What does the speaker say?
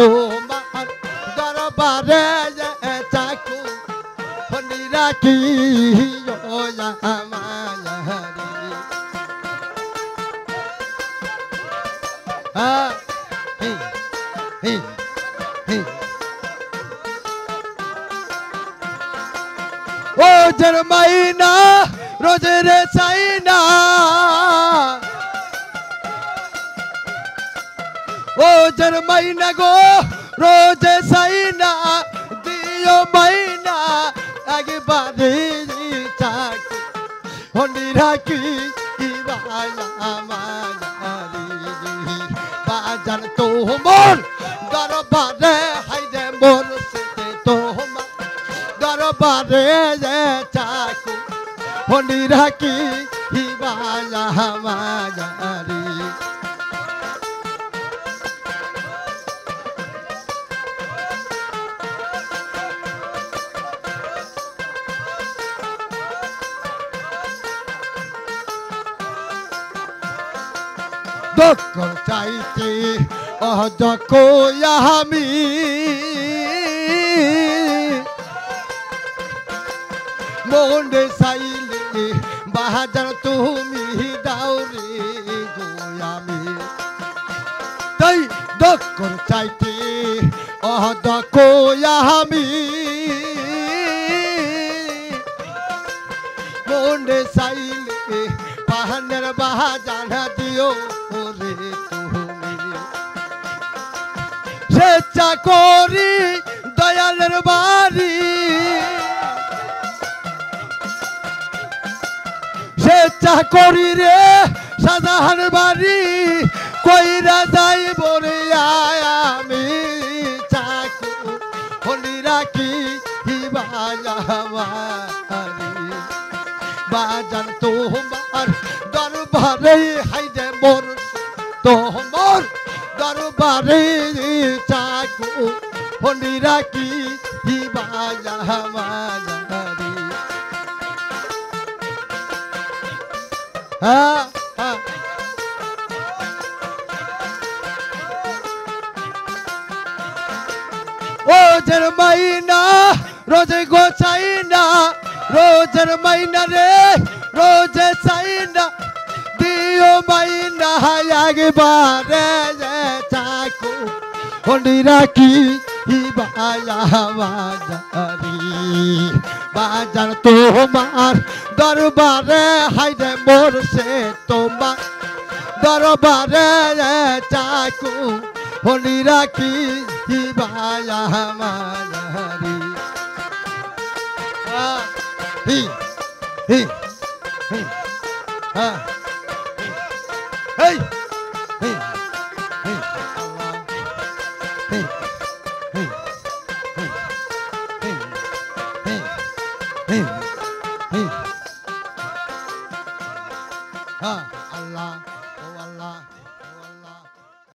তোমার দরবারে চাকু রাখি ও জরমাইনা রোজের চাইনা ও জরমাইনা গো রোজে চাইনা দিও মাইনা একবারে চাকু হনি রাখি বাজান তোমার দরবারে হাইরে মোর সেতে তোমার দরবারে চাকু হনি রাখি মায়ারি দক্কর চাইতে অহদক আমি মনে চাইলে বাহাজার তুমি দাওরে গো আমি তাই দক্কর চাইতে অহদক আমি মনে চাইলে পাহানের বাহাজানা দিও রে তুমি স্বেচ্ছা করি দয়ালের বাড়ি স্বেচ্ছা করি রে সাজাহান বাড়ি কইরা যাই বলে আমি চাকু হলি রাখি বাজান তোমার দরবারে হাইরে মোর তোমার দরবারে চাকু হলি রাখি বাজারি হ্যাঁ হ্যাঁ ও জরমাইনা রোজে গো চাইনা রোজের মাইনা রে রোজে চাইনা দিও মাইনা একবারে চাকু হলি রাখি বাজারি বাজার তোমার দরবারে হাইরে মোর সে তোমার দরবারে চাকু হলি রাখি বাজারি হি হি হি হ্যাঁ হেই হি হি আল্লাহ হি হি হি হি হি হি হি হ্যাঁ